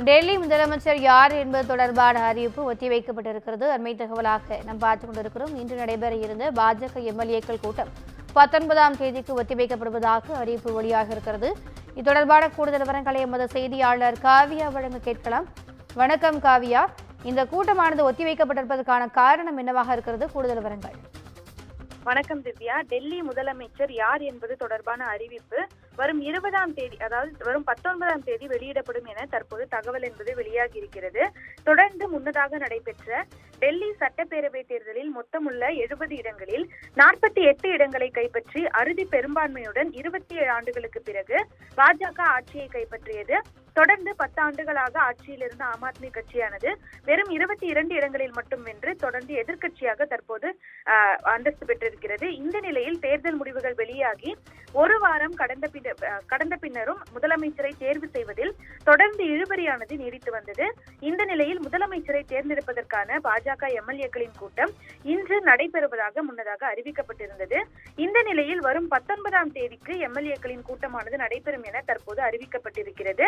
டெல்லி முதலமைச்சர் யார் என்பது தொடர்பான அறிவிப்பு ஒத்திவைக்கப்பட்டிருக்கிறது. அண்மை தகவலாக நாம் பார்த்துக் கொண்டிருக்கிறோம். இன்று நடைபெற இருந்த பாஜக எம்எல்ஏக்கள் கூட்டம் 19ஆம் தேதிக்கு ஒத்திவைக்கப்படுவதாக அறிவிப்பு வெளியாக இருக்கிறது. இது தொடர்பான கூடுதல் விவரங்களை எமது செய்தியாளர் காவியா வழங்க கேட்கலாம். வணக்கம் காவியா, இந்த கூட்டமானது ஒத்திவைக்கப்பட்டிருப்பதற்கான காரணம் என்னவாக இருக்கிறது? கூடுதல் விவரங்கள். வணக்கம் திவ்யா. டெல்லி முதலமைச்சர் யார் என்பது தொடர்பான அறிவிப்பு வரும் 20ஆம் தேதி, அதாவது வரும் 19ஆம் தேதி வெளியிடப்படும் என தற்போது தகவல் என்பது வெளியாகி இருக்கிறது. தொடர்ந்து முன்னதாக நடைபெற்ற டெல்லி சட்டப்பேரவை தேர்தலில் மொத்தமுள்ள 70 இடங்களில் 48 இடங்களை கைப்பற்றி அறுதி பெரும்பான்மையுடன் 27 ஆண்டுகளுக்கு பிறகு பாஜக ஆட்சியை கைப்பற்றியது. தொடர்ந்து 10 ஆண்டுகளாக ஆட்சியில் இருந்த ஆம் ஆத்மி கட்சியானது வெறும் 22 இடங்களில் மட்டும் வென்று தொடர்ந்து எதிர்கட்சியாக தற்போது அந்தஸ்து பெற்றிருக்கிறது. இந்த நிலையில் தேர்தல் முடிவுகள் வெளியாகி ஒரு வாரம் கடந்த பின்னரும் முதலமைச்சரை தேர்வு செய்வதில் தொடர்ந்து இழுபறியானது நீடித்து வந்தது. இந்த நிலையில் முதலமைச்சரை தேர்ந்தெடுப்பதற்கான பாஜக எம்எல்ஏக்களின் கூட்டம் இன்று நடைபெறுவதாக முன்னதாக அறிவிக்கப்பட்டிருந்தது. இந்த நிலையில் வரும் 19ஆம் தேதிக்கு எம்எல்ஏக்களின் கூட்டமானது நடைபெறும் என தற்போது அறிவிக்கப்பட்டிருக்கிறது.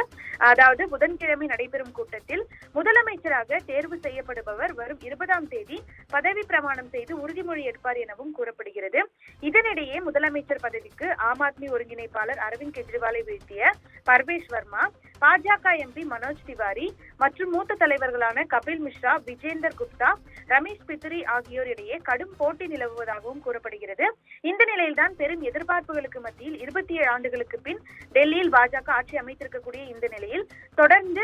அதாவது புதன்கிழமை நடைபெறும் கூட்டத்தில் முதலமைச்சராக தேர்வு செய்யப்படுபவர் வரும் 20ஆம் தேதி பதவி பிரமாணம் செய்து உறுதிமொழி ஏற்பார் எனவும் கூறப்படுகிறது. இதனிடையே முதலமைச்சர் பதவிக்கு ஆம் ஆத்மி ஒருங்கிணைப்பாளர் அரவிந்த் கெஜ்ரிவாலை வீழ்த்திய பர்வேஷ் வர்மா, பாஜக எம்பி மனோஜ் திவாரி மற்றும் மூத்த தலைவர்களான கபில் மிஸ்ரா, விஜேந்தர் குப்தா, ரமேஷ் பித்ரி ஆகியோர் இடையே கடும் போட்டி நிலவுவதாகவும் கூறப்படுகிறது. இந்த நிலையில்தான் பெரும் எதிர்பார்ப்புகளுக்கு மத்தியில் 27 ஆண்டுகளுக்கு பின் டெல்லியில் பாஜக ஆட்சி அமைத்திருக்கக்கூடிய இந்த நிலையில் தொடர்ந்து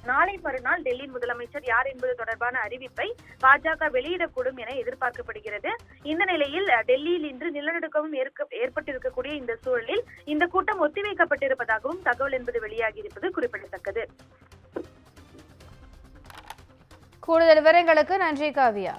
நாளை மறுநாள் டெல்லி முதலமைச்சர் யார் என்பது தொடர்பான அறிவிப்பை பாஜக வெளியிடக்கூடும் என எதிர்பார்க்கப்படுகிறது. இந்த நிலையில் டெல்லியில் இன்று நிலநடுக்கமும் ஏற்பட்டிருக்கக்கூடிய இந்த சூழலில் இந்த கூட்டம் ஒத்திவைக்கப்பட்டிருப்பதாகவும் தகவல் என்பது வெளியாகி இருப்பது குறிப்பிடத்தக்கது. கூடுதல் விவரங்களுக்கு நன்றி காவியா.